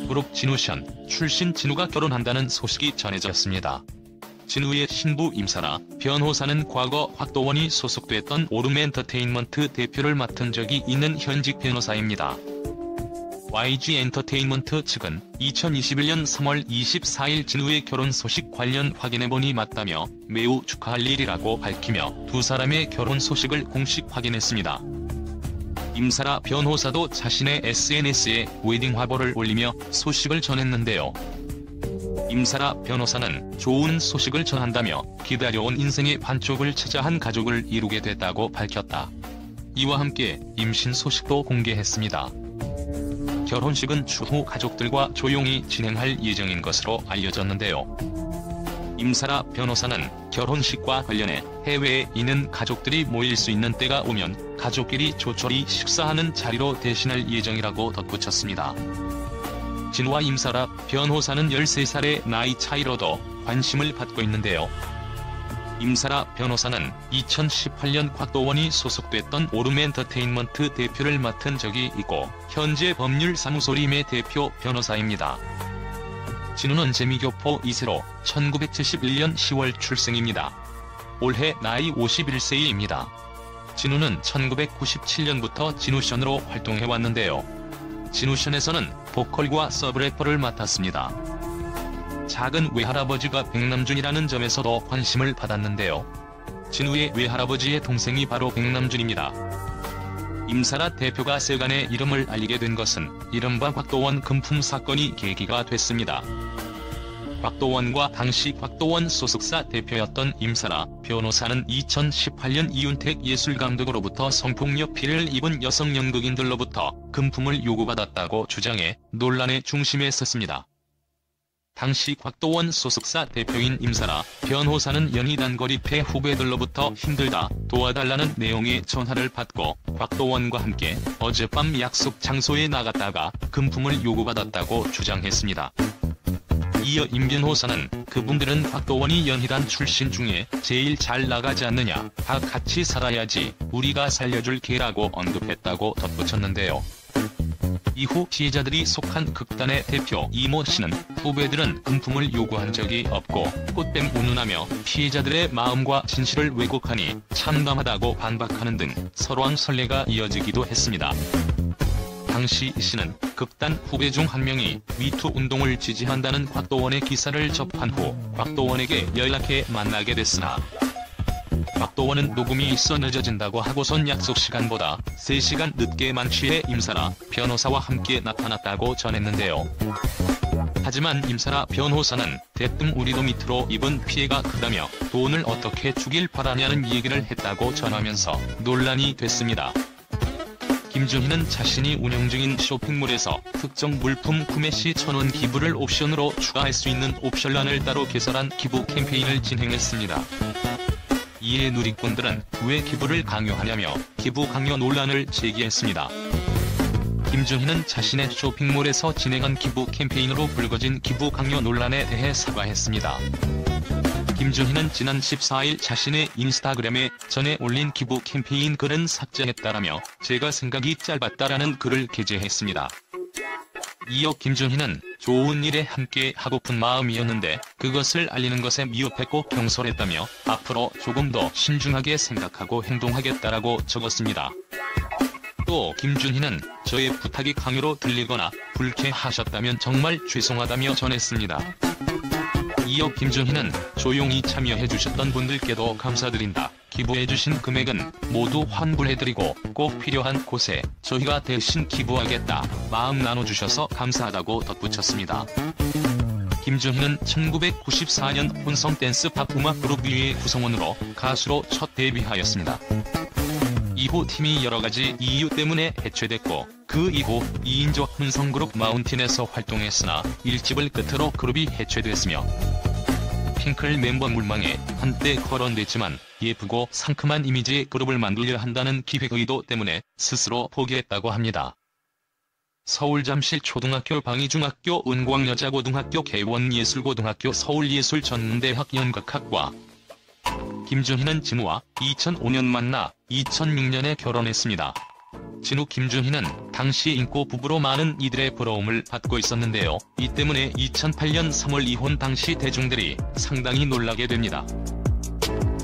그룹 진우션 출신 진우가 결혼한다는 소식이 전해졌습니다. 진우의 신부 임사라 변호사는 과거 곽도원이 소속됐던 오름엔터테인먼트 대표를 맡은 적이 있는 현직 변호사입니다. YG엔터테인먼트 측은 2021년 3월 24일 진우의 결혼 소식 관련 확인해보니 맞다며 매우 축하할 일이라고 밝히며 두 사람의 결혼 소식을 공식 확인했습니다. 임사라 변호사도 자신의 SNS에 웨딩 화보를 올리며 소식을 전했는데요. 임사라 변호사는 좋은 소식을 전한다며 기다려온 인생의 반쪽을 찾아 한 가족을 이루게 됐다고 밝혔다. 이와 함께 임신 소식도 공개했습니다. 결혼식은 추후 가족들과 조용히 진행할 예정인 것으로 알려졌는데요. 임사라 변호사는 결혼식과 관련해 해외에 있는 가족들이 모일 수 있는 때가 오면 가족끼리 조촐히 식사하는 자리로 대신할 예정이라고 덧붙였습니다. 진우와 임사라 변호사는 13살의 나이 차이로도 관심을 받고 있는데요. 임사라 변호사는 2018년 곽도원이 소속됐던 오름엔터테인먼트 대표를 맡은 적이 있고 현재 법률사무소 림의 대표 변호사입니다. 진우는 재미교포 2세로 1971년 10월 출생입니다. 올해 나이 51세입니다. 진우는 1997년부터 진우션으로 활동해왔는데요. 진우션에서는 보컬과 서브래퍼를 맡았습니다. 작은 외할아버지가 백남준이라는 점에서도 관심을 받았는데요. 진우의 외할아버지의 동생이 바로 백남준입니다. 임사라 대표가 세간의 이름을 알리게 된 것은 이른바 곽도원 금품 사건이 계기가 됐습니다. 곽도원과 당시 곽도원 소속사 대표였던 임사라 변호사는 2018년 이윤택 예술감독으로부터 성폭력 피해를 입은 여성 연극인들로부터 금품을 요구받았다고 주장해 논란의 중심에 섰습니다. 당시 곽도원 소속사 대표인 임사라 변호사는 연희단 거리패 후배들로부터 힘들다 도와달라는 내용의 전화를 받고 곽도원과 함께 어젯밤 약속 장소에 나갔다가 금품을 요구받았다고 주장했습니다. 이어 임 변호사는 그분들은 곽도원이 연희단 출신 중에 제일 잘 나가지 않느냐, 다 같이 살아야지 우리가 살려줄 개라고 언급했다고 덧붙였는데요. 이후 피해자들이 속한 극단의 대표 이모 씨는 후배들은 금품을 요구한 적이 없고 꽃뱀 운운하며 피해자들의 마음과 진실을 왜곡하니 참담하다고 반박하는 등 설왕설래가 이어지기도 했습니다. 당시 이 씨는 극단 후배 중 한 명이 미투 운동을 지지한다는 곽도원의 기사를 접한 후 곽도원에게 연락해 만나게 됐으나 곽도원은 녹음이 있어 늦어진다고 하고선 약속 시간보다 3시간 늦게 만취해 임사라 변호사와 함께 나타났다고 전했는데요. 하지만 임사라 변호사는 대뜸 우리도 밑으로 입은 피해가 크다며 돈을 어떻게 주길 바라냐는 얘기를 했다고 전하면서 논란이 됐습니다. 김준희는 자신이 운영 중인 쇼핑몰에서 특정 물품 구매 시 1,000원 기부를 옵션으로 추가할 수 있는 옵션란을 따로 개설한 기부 캠페인을 진행했습니다. 이에 누리꾼들은 왜 기부를 강요하냐며 기부 강요 논란을 제기했습니다. 김준희는 자신의 쇼핑몰에서 진행한 기부 캠페인으로 불거진 기부 강요 논란에 대해 사과했습니다. 김준희는 지난 14일 자신의 인스타그램에 전에 올린 기부 캠페인 글은 삭제했다라며 제가 생각이 짧았다라는 글을 게재했습니다. 이어 김준희는 좋은 일에 함께 하고픈 마음이었는데 그것을 알리는 것에 미흡했고 경솔했다며 앞으로 조금 더 신중하게 생각하고 행동하겠다라고 적었습니다. 또 김준희는 저의 부탁이 강요로 들리거나 불쾌하셨다면 정말 죄송하다며 전했습니다. 이어 김준희는 조용히 참여해주셨던 분들께도 감사드린다. 기부해주신 금액은 모두 환불해드리고 꼭 필요한 곳에 저희가 대신 기부하겠다. 마음 나눠주셔서 감사하다고 덧붙였습니다. 김준희는 1994년 혼성 댄스 팝 음악 그룹 위의 구성원으로 가수로 첫 데뷔하였습니다. 이후 팀이 여러가지 이유 때문에 해체됐고 그 이후 2인조 혼성그룹 마운틴에서 활동했으나 1집을 끝으로 그룹이 해체됐으며 핑클 멤버 물망에 한때 거론됐지만 예쁘고 상큼한 이미지의 그룹을 만들려 한다는 기획의도 때문에 스스로 포기했다고 합니다. 서울 잠실 초등학교 방위중학교 은광여자고등학교 개원예술고등학교 서울예술전문대학 연극학과 김준희는 진우와 2005년 만나 2006년에 결혼했습니다. 진우 김준희는 당시 인고 부부로 많은 이들의 부러움을 받고 있었는데요. 이 때문에 2008년 3월 이혼 당시 대중들이 상당히 놀라게 됩니다.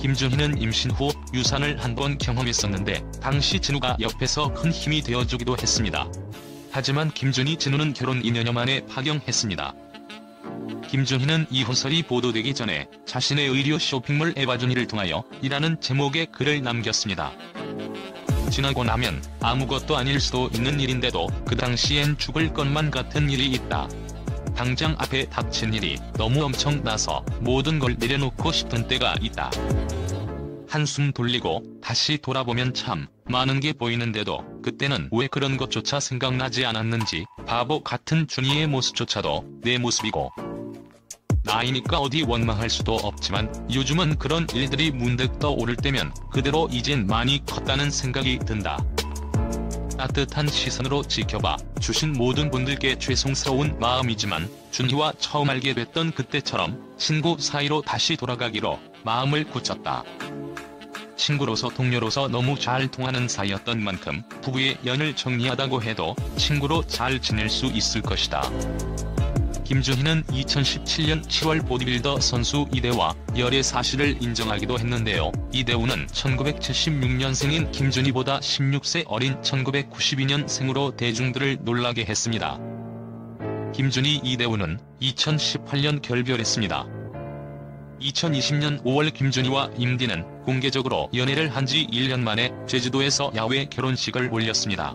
김준희는 임신 후 유산을 한 번 경험했었는데 당시 진우가 옆에서 큰 힘이 되어주기도 했습니다. 하지만 김준희 진우는 결혼 2년여 만에 파경했습니다. 김준희는 이 혼설이 보도되기 전에 자신의 의류 쇼핑몰 에바준이를 통하여 이라는 제목의 글을 남겼습니다. 지나고 나면 아무것도 아닐 수도 있는 일인데도 그 당시엔 죽을 것만 같은 일이 있다. 당장 앞에 닥친 일이 너무 엄청나서 모든 걸 내려놓고 싶은 때가 있다. 한숨 돌리고 다시 돌아보면 참 많은 게 보이는데도 그때는 왜 그런 것조차 생각나지 않았는지 바보 같은 준희의 모습조차도 내 모습이고 나이니까 어디 원망할 수도 없지만 요즘은 그런 일들이 문득 떠오를 때면 그대로 이젠 많이 컸다는 생각이 든다. 따뜻한 시선으로 지켜봐 주신 모든 분들께 죄송스러운 마음이지만 준희와 처음 알게 됐던 그때처럼 친구 사이로 다시 돌아가기로 마음을 굳혔다. 친구로서 동료로서 너무 잘 통하는 사이였던 만큼 부부의 연을 정리하다고 해도 친구로 잘 지낼 수 있을 것이다. 김준희는 2017년 10월 보디빌더 선수 이대호와 열애 사실을 인정하기도 했는데요. 이대호는 1976년생인 김준희보다 16세 어린 1992년생으로 대중들을 놀라게 했습니다. 김준희 이대호는 2018년 결별했습니다. 2020년 5월 김준희와 임디는 공개적으로 연애를 한 지 1년 만에 제주도에서 야외 결혼식을 올렸습니다.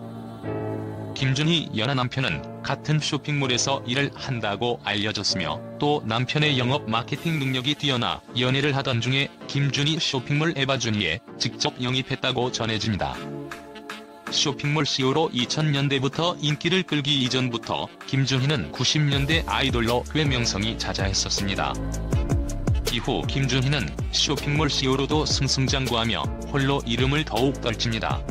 김준희 연하 남편은 같은 쇼핑몰에서 일을 한다고 알려졌으며 또 남편의 영업 마케팅 능력이 뛰어나 연애를 하던 중에 김준희 쇼핑몰 에바준희에 직접 영입했다고 전해집니다. 쇼핑몰 CEO로 2000년대부터 인기를 끌기 이전부터 김준희는 90년대 아이돌로 꽤 명성이 자자했었습니다. 이후 김준희는 쇼핑몰 CEO로도 승승장구하며 홀로 이름을 더욱 떨칩니다.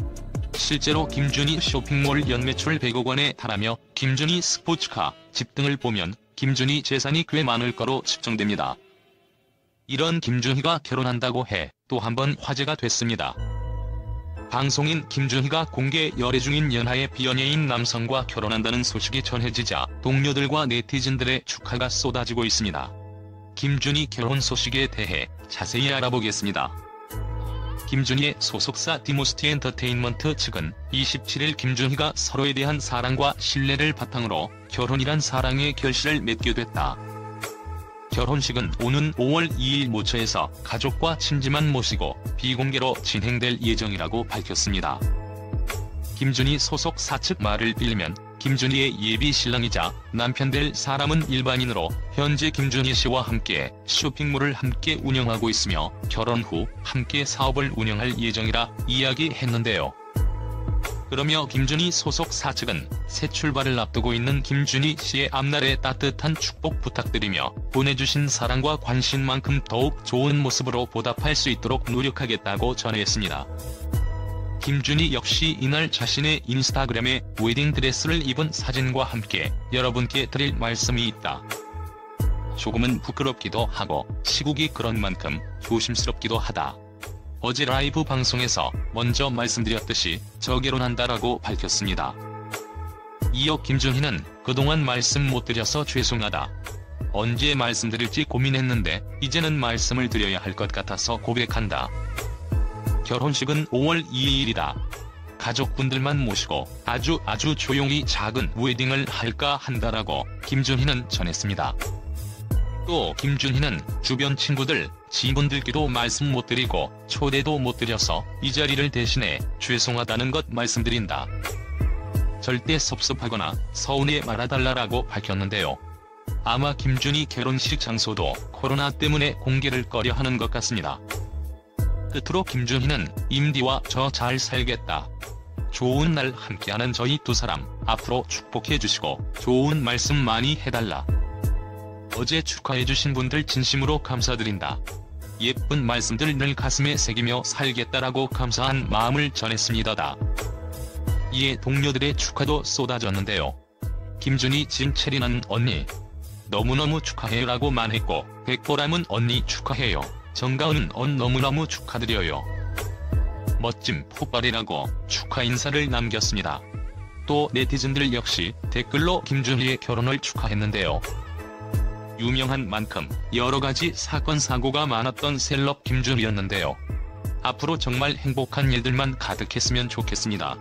실제로 김준희 쇼핑몰 연매출 100억 원에 달하며 김준희 스포츠카, 집 등을 보면 김준희 재산이 꽤 많을 거로 측정됩니다. 이런 김준희가 결혼한다고 해 또 한 번 화제가 됐습니다. 방송인 김준희가 공개 열애 중인 연하의 비연예인 남성과 결혼한다는 소식이 전해지자 동료들과 네티즌들의 축하가 쏟아지고 있습니다. 김준희 결혼 소식에 대해 자세히 알아보겠습니다. 김준희의 소속사 디모스티 엔터테인먼트 측은 27일 김준희가 서로에 대한 사랑과 신뢰를 바탕으로 결혼이란 사랑의 결실을 맺게 됐다. 결혼식은 오는 5월 2일 모처에서 가족과 친지만 모시고 비공개로 진행될 예정이라고 밝혔습니다. 김준희 소속사 측 말을 빌리면 김준희의 예비 신랑이자 남편 될 사람은 일반인으로 현재 김준희 씨와 함께 쇼핑몰을 함께 운영하고 있으며 결혼 후 함께 사업을 운영할 예정이라 이야기했는데요. 그러며 김준희 소속사 측은 새 출발을 앞두고 있는 김준희 씨의 앞날에 따뜻한 축복 부탁드리며 보내주신 사랑과 관심만큼 더욱 좋은 모습으로 보답할 수 있도록 노력하겠다고 전했습니다. 김준희 역시 이날 자신의 인스타그램에 웨딩드레스를 입은 사진과 함께 여러분께 드릴 말씀이 있다. 조금은 부끄럽기도 하고 시국이 그런 만큼 조심스럽기도 하다. 어제 라이브 방송에서 먼저 말씀드렸듯이 저 결혼한다라고 밝혔습니다. 이어 김준희는 그동안 말씀 못 드려서 죄송하다. 언제 말씀드릴지 고민했는데 이제는 말씀을 드려야 할 것 같아서 고백한다. 결혼식은 5월 2일이다. 가족분들만 모시고 아주 조용히 작은 웨딩을 할까 한다라고 김준희는 전했습니다. 또 김준희는 주변 친구들, 지인분들께도 말씀 못 드리고 초대도 못 드려서 이 자리를 대신해 죄송하다는 것 말씀드린다. 절대 섭섭하거나 서운해 말아달라고 밝혔는데요. 아마 김준희 결혼식 장소도 코로나 때문에 공개를 꺼려하는 것 같습니다. 끝으로 김준희는 임디와 저 잘 살겠다. 좋은 날 함께하는 저희 두 사람 앞으로 축복해주시고 좋은 말씀 많이 해달라. 어제 축하해주신 분들 진심으로 감사드린다. 예쁜 말씀들 늘 가슴에 새기며 살겠다라고 감사한 마음을 전했습니다. 이에 동료들의 축하도 쏟아졌는데요. 김준희 진채리는 언니 너무너무 축하해요라고만 했고 백보람은 언니 축하해요. 정가은은 너무너무 축하드려요. 멋진 폭발이라고 축하 인사를 남겼습니다. 또 네티즌들 역시 댓글로 김준희의 결혼을 축하했는데요. 유명한 만큼 여러가지 사건 사고가 많았던 셀럽 김준희였는데요. 앞으로 정말 행복한 일들만 가득했으면 좋겠습니다.